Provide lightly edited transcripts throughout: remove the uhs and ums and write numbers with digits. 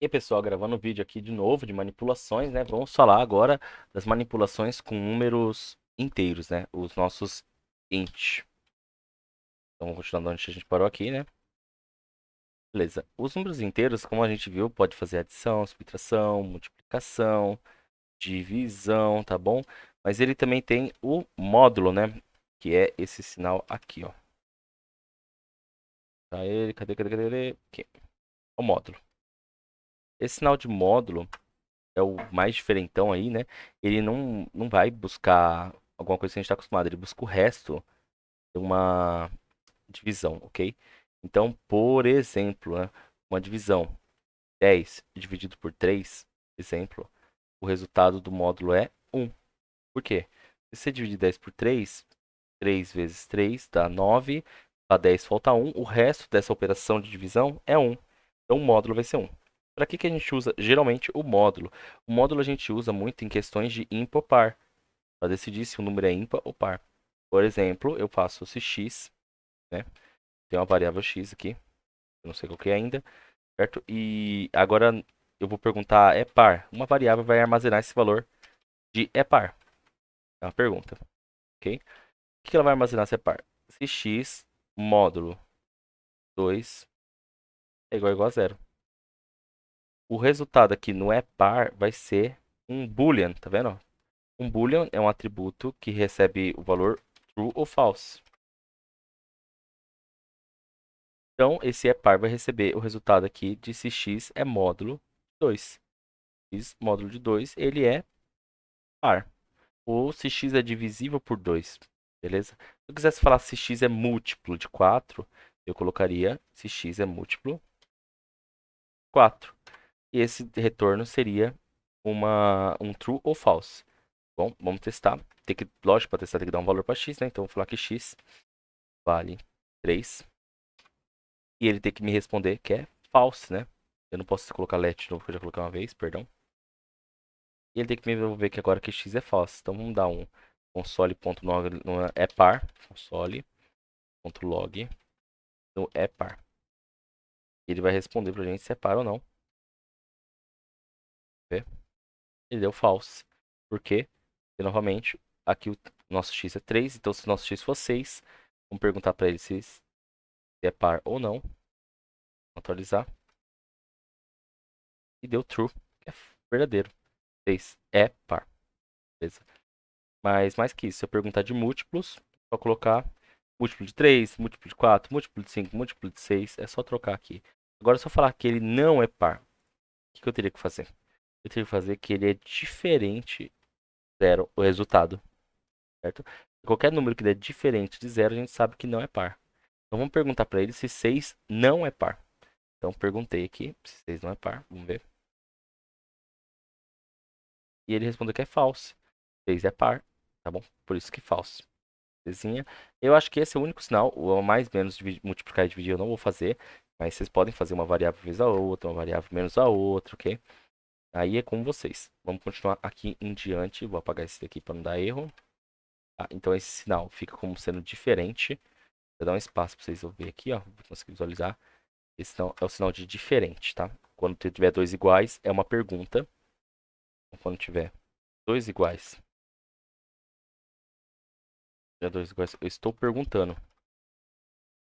E aí, pessoal, gravando um vídeo aqui de novo de manipulações, né? Vamos falar agora das manipulações com números inteiros, né? Os nossos int. Então, continuando onde a gente parou aqui, né? Beleza. Os números inteiros, como a gente viu, pode fazer adição, subtração, multiplicação, divisão, tá bom? Mas ele também tem o módulo, né? Que é esse sinal aqui, ó. Tá ele, cadê? Aqui. O módulo. Esse sinal de módulo é o mais diferentão aí, né? Ele não vai buscar alguma coisa que a gente está acostumado, ele busca o resto de uma divisão, ok? Então, por exemplo, né, uma divisão 10 dividido por 3, exemplo, o resultado do módulo é 1. Por quê? Se você dividir 10 por 3, 3 vezes 3 dá 9, para 10 falta 1, o resto dessa operação de divisão é 1. Então, o módulo vai ser 1. Para que a gente usa geralmente o módulo? O módulo a gente usa muito em questões de ímpar ou par, para decidir se o número é ímpar ou par. Por exemplo, eu faço se x, né? Tem uma variável x aqui, eu não sei qual que é ainda, certo? E agora eu vou perguntar, é par? Uma variável vai armazenar esse valor de é par. É uma pergunta, ok? O que ela vai armazenar se é par? Se x módulo 2 é igual a zero. O resultado aqui no é par vai ser um boolean, tá vendo? Um boolean é um atributo que recebe o valor true ou false. Então, esse é par vai receber o resultado aqui de se x é módulo 2. X módulo de 2, ele é par. Ou se x é divisível por 2, beleza? Se eu quisesse falar se x é múltiplo de 4, eu colocaria se x é múltiplo de 4. E esse retorno seria um true ou false. Bom, vamos testar. Lógico, para testar tem que dar um valor para x, né? Então, eu vou falar que x vale 3. E ele tem que me responder que é false, né? Eu não posso colocar let de novo, porque eu já coloquei uma vez, perdão. E ele tem que me devolver que agora que x é false. Então vamos dar um console.log é par. Console.log no é par. Ele vai responder pra gente se é par ou não. Vê? Ele deu false. Por quê? Porque novamente, aqui o nosso x é 3. Então se o nosso x for 6, vamos perguntar para ele se é par ou não. Atualizar. E deu true, que é verdadeiro. 6 é par. Beleza? Mas mais que isso, se eu perguntar de múltiplos, só colocar múltiplo de 3, múltiplo de 4, múltiplo de 5, múltiplo de 6, é só trocar aqui. Agora, se eu falar que ele não é par, o que eu teria que fazer? Eu teria que fazer que ele é diferente de zero, o resultado, certo? Qualquer número que der diferente de zero, a gente sabe que não é par. Então, vamos perguntar para ele se 6 não é par. Então, perguntei aqui se 6 não é par, vamos ver. E ele respondeu que é false. 6 é par, tá bom? Por isso que false. Belezinha. Eu acho que esse é o único sinal, o mais menos multiplicar e dividir eu não vou fazer, mas vocês podem fazer uma variável vezes a outra, uma variável menos a outra, ok? Aí é com vocês. Vamos continuar aqui em diante, vou apagar esse daqui para não dar erro. Tá, então esse sinal fica como sendo diferente. Vou dar um espaço para vocês verem aqui, ó, vou conseguir visualizar. Esse sinal é o sinal de diferente, tá? Quando tiver dois iguais, é uma pergunta. Quando tiver dois iguais, eu estou perguntando.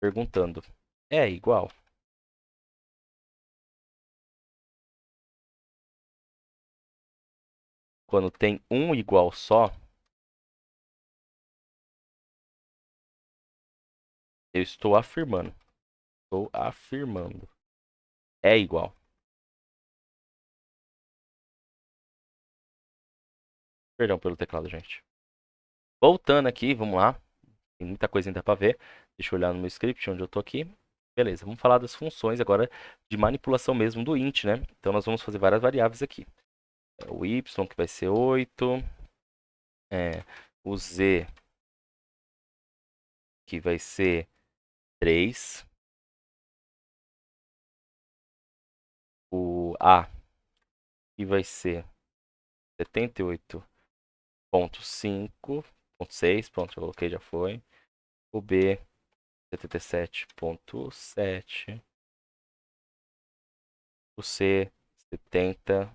Perguntando. É igual? Quando tem um igual só, eu estou afirmando. Estou afirmando. É igual. Perdão pelo teclado, gente. Voltando aqui, vamos lá. Tem muita coisa ainda para ver. Deixa eu olhar no meu script onde eu tô aqui. Beleza, vamos falar das funções agora de manipulação mesmo do int, né? Então nós vamos fazer várias variáveis aqui. O y, que vai ser 8. O z, que vai ser 3. O a, que vai ser 78,5,6. Pronto, já coloquei, já foi. O b, 77,7. O C, 70,1.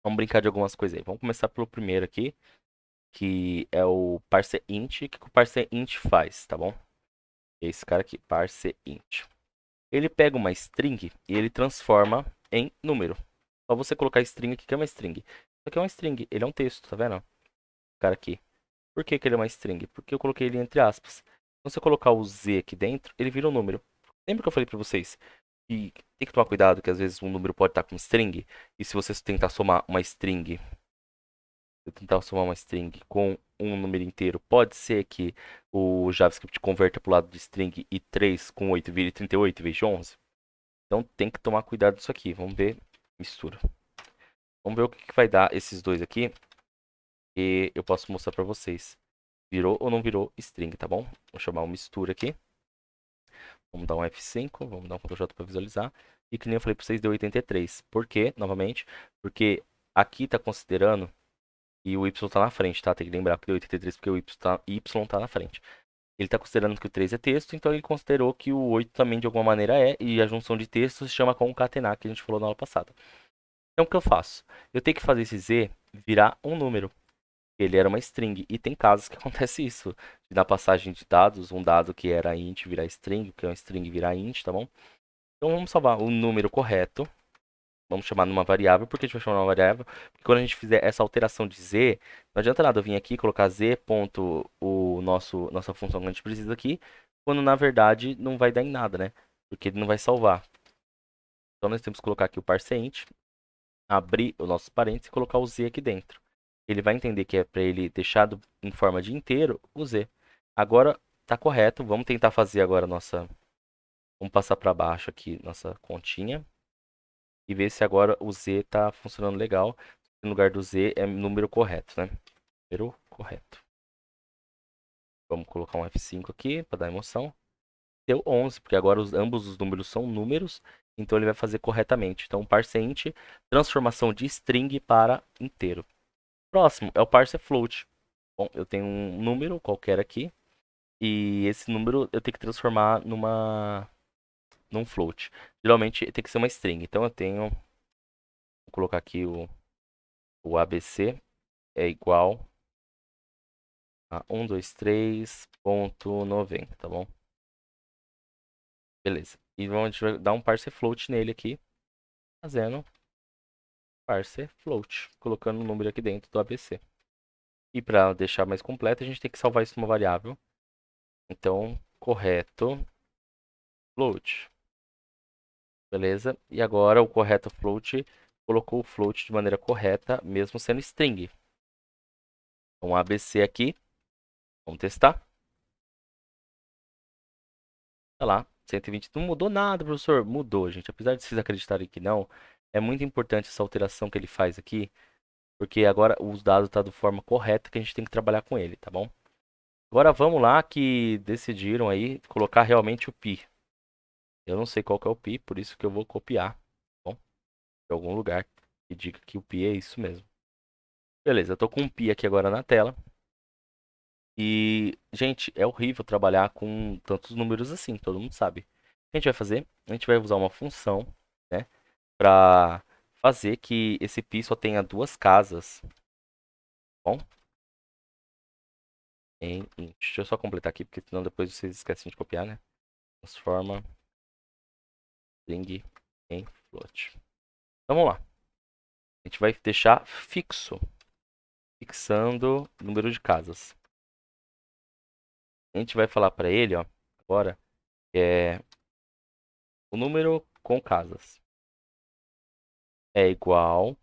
Vamos brincar de algumas coisas aí. Vamos começar pelo primeiro aqui, que é o parseInt. O que que o parseInt faz, tá bom? Esse cara aqui, parseInt. Ele pega uma string e ele transforma em número. Só você colocar string aqui, que é uma string. Isso aqui é uma string, ele é um texto, tá vendo? O cara aqui. Por que que ele é uma string? Porque eu coloquei ele entre aspas. Se você colocar o z aqui dentro, ele vira um número. Lembra que eu falei pra vocês que tem que tomar cuidado, que às vezes um número pode estar com string, e se você tentar somar uma string com um número inteiro, pode ser que o JavaScript converta para o lado de string e 3 com 8 vire 38 em vez de 11. Então tem que tomar cuidado disso aqui. Vamos ver, mistura. Vamos ver o que que vai dar esses dois aqui, e eu posso mostrar para vocês. Virou ou não virou string, tá bom? Vou chamar o mistura aqui. Vamos dar um F5, vamos dar um Ctrl J para visualizar. E que nem eu falei para vocês, deu 83. Por quê? Novamente, porque aqui está considerando e o Y está na frente, tá? Tem que lembrar que deu 83 porque o Y tá na frente. Ele está considerando que o 3 é texto, então ele considerou que o 8 também de alguma maneira é, e a junção de textos se chama concatenar, que a gente falou na aula passada. Então o que eu faço? Eu tenho que fazer esse Z virar um número. Ele era uma string, e tem casos que acontece isso. Na passagem de dados, um dado que era int virar string, que é uma string virar int, tá bom? Então vamos salvar o número correto. Vamos chamar numa variável. Por que a gente vai chamar numa variável? Porque quando a gente fizer essa alteração de z, não adianta nada eu vir aqui e colocar z ponto nossa função que a gente precisa aqui, quando na verdade não vai dar em nada, né? Porque ele não vai salvar. Então nós temos que colocar aqui o parseInt, abrir os nossos parênteses e colocar o z aqui dentro. Ele vai entender que é para ele deixar em forma de inteiro o z. Agora tá correto. Vamos tentar fazer agora nossa. Vamos passar para baixo aqui nossa continha e ver se agora o Z está funcionando legal. No lugar do Z é número correto, né? Número correto. Vamos colocar um F5 aqui para dar emoção. Deu 11, porque agora ambos os números são números, então ele vai fazer corretamente. Então, parseInt, transformação de string para inteiro. Próximo é o parsefloat. Bom, eu tenho um número qualquer aqui, e esse número eu tenho que transformar num float. Geralmente tem que ser uma string, então eu tenho, vou colocar aqui o ABC é igual a 123.90, tá bom? Beleza. E a gente vai dar um parsefloat nele aqui, fazendo parsefloat, colocando o número aqui dentro do ABC. E para deixar mais completo, a gente tem que salvar isso numa variável. Então, correto float. Beleza? E agora o correto float colocou o float de maneira correta, mesmo sendo string. Então, ABC aqui, vamos testar. Tá lá, 120. Não mudou nada, professor. Mudou, gente. Apesar de vocês acreditarem que não, é muito importante essa alteração que ele faz aqui, porque agora os dados estão da forma correta que a gente tem que trabalhar com ele, tá bom? Agora vamos lá que decidiram aí colocar realmente o pi. Eu não sei qual que é o pi, por isso que eu vou copiar, tá bom? De algum lugar que diga que o pi é isso mesmo. Beleza, eu tô com um pi aqui agora na tela. E, gente, é horrível trabalhar com tantos números assim, todo mundo sabe. O que a gente vai fazer? A gente vai usar uma função, né, para fazer que esse pi só tenha duas casas, tá bom? Em int. Deixa eu só completar aqui, porque senão depois vocês esquecem de copiar, né? Transforma string em float. Então vamos lá. A gente vai deixar fixando o número de casas. A gente vai falar para ele, ó, agora, que é o número com casas é igual.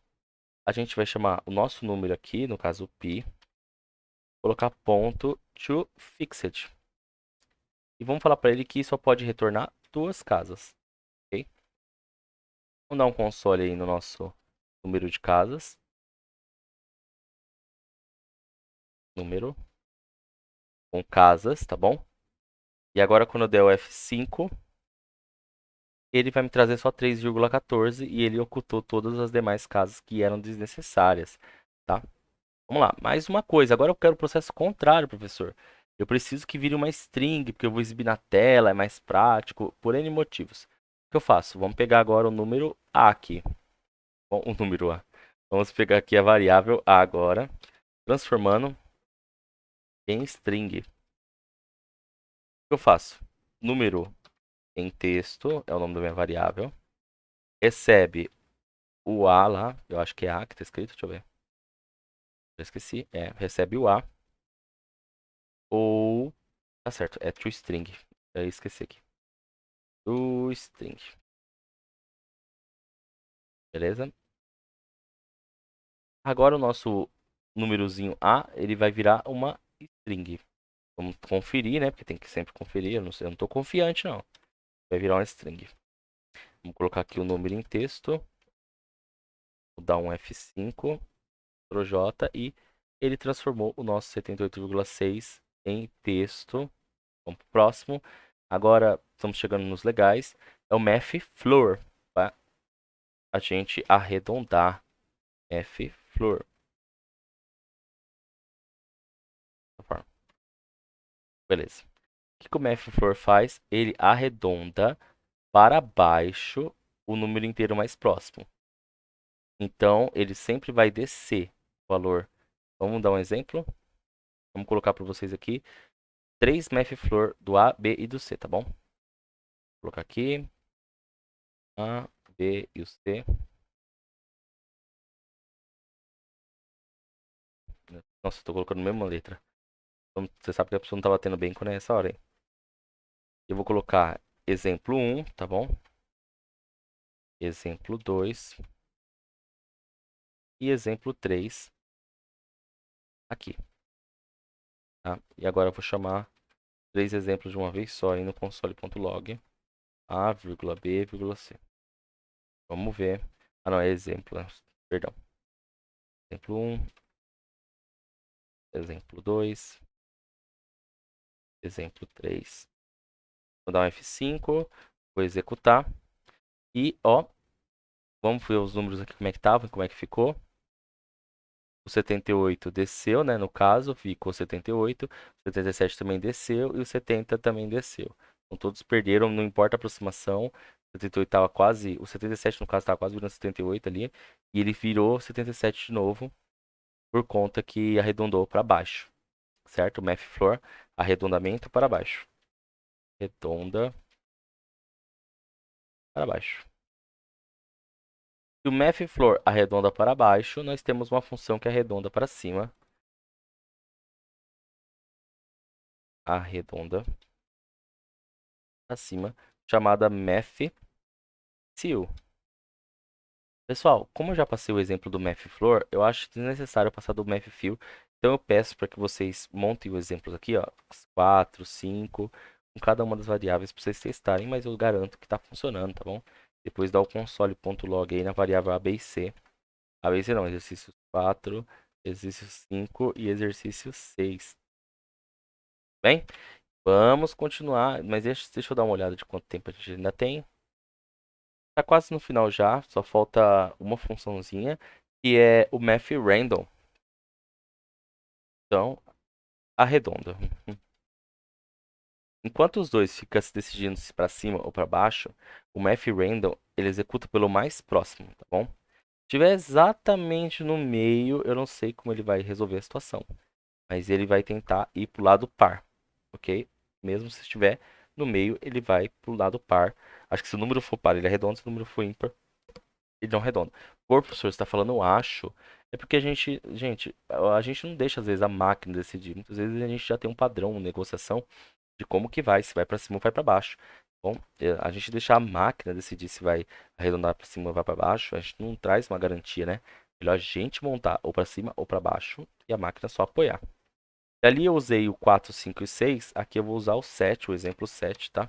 A gente vai chamar o nosso número aqui, no caso o pi, colocar ponto to fixed. E vamos falar para ele que só pode retornar duas casas, ok? Vamos dar um console aí no nosso número de casas. Número com casas, tá bom? E agora quando eu der o F5, ele vai me trazer só 3,14 e ele ocultou todas as demais casas que eram desnecessárias, tá? Vamos lá, mais uma coisa. Agora eu quero o processo contrário, professor. Eu preciso que vire uma string, porque eu vou exibir na tela, é mais prático, por N motivos. O que eu faço? Vamos pegar agora o número A aqui. Bom, o número A. Vamos pegar aqui a variável A agora, transformando em string. O que eu faço? Número em texto, é o nome da minha variável. Recebe o A lá, eu acho que é A que está escrito, deixa eu ver. Já esqueci. Recebe o A. Ou. Tá certo, é toString. Eu esqueci aqui. ToString. Beleza? Agora o nosso númerozinho A, ele vai virar uma string. Vamos conferir, né? Porque tem que sempre conferir. Eu não sei, eu não tô confiante, não. Vai virar uma string. Vamos colocar aqui o número em texto. Vou dar um F5, Ctrl J e ele transformou o nosso 78,6 em texto. Vamos pro próximo. Agora estamos chegando nos legais. É o math floor. Para a gente arredondar. Math floor. Beleza. O que o math floor faz? Ele arredonda para baixo o número inteiro mais próximo. Então, ele sempre vai descer o valor. Vamos dar um exemplo? Vamos colocar para vocês aqui 3 math floor do A, B e do C, tá bom? Vou colocar aqui A, B e o C. Nossa, estou colocando a mesma letra. Então, você sabe que a pessoa não está batendo bem quando é essa hora, hein? Eu vou colocar exemplo 1, tá bom? Exemplo 2 e exemplo 3 aqui, tá? E agora eu vou chamar 3 exemplos de uma vez só aí no console.log. A, vírgula B, vírgula C. Vamos ver. Ah, não, é exemplo, né? Perdão. Exemplo 1, exemplo 2, exemplo 3. Vou dar um F5, vou executar. E, ó, vamos ver os números aqui como é que tava, como é que ficou. O 78 desceu, né? No caso, ficou 78. O 77 também desceu e o 70 também desceu. Então todos perderam, não importa a aproximação. O 78 estava quase. O 77, no caso, estava quase virando 78 ali. E ele virou 77 de novo, por conta que arredondou para baixo. Certo? Math floor, arredondamento para baixo. Redonda para baixo. Se o math floor arredonda para baixo, nós temos uma função que arredonda para cima. Arredonda acima, chamada mathfill. Pessoal, como eu já passei o exemplo do mathfloor, eu acho desnecessário passar do mathfill. Então eu peço para que vocês montem os exemplos aqui, ó, 4, 5, com cada uma das variáveis para vocês testarem, mas eu garanto que está funcionando, tá bom? Depois dá o console.log aí na variável A, B e C. A, B e C não, exercício 4, exercício 5 e exercício 6. Bem, vamos continuar, mas deixa eu dar uma olhada de quanto tempo a gente ainda tem. Tá quase no final já, só falta uma funçãozinha, que é o math random. Então, arredonda. Enquanto os dois ficam se decidindo se para cima ou para baixo, o math random ele executa pelo mais próximo, tá bom? Se estiver exatamente no meio, eu não sei como ele vai resolver a situação, mas ele vai tentar ir para o lado par, ok? Mesmo se estiver no meio, ele vai para o lado par. Acho que se o número for par, ele arredonda, se o número for ímpar, ele não arredonda. Por professor, você está falando eu acho, é porque a gente não deixa às vezes a máquina decidir. Muitas vezes a gente já tem um padrão, uma negociação de como que vai, se vai para cima ou vai para baixo. Bom, a gente deixar a máquina decidir se vai arredondar para cima ou vai para baixo, a gente não traz uma garantia, né? Melhor a gente montar ou para cima ou para baixo e a máquina só apoiar. E ali eu usei o 4, 5 e 6, aqui eu vou usar o 7, o exemplo 7, tá?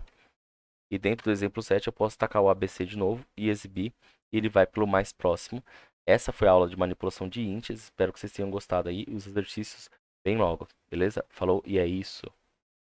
E dentro do exemplo 7 eu posso tacar o ABC de novo e exibir. E ele vai pelo mais próximo. Essa foi a aula de manipulação de índices. Espero que vocês tenham gostado aí. E os exercícios bem logo, beleza? Falou e é isso.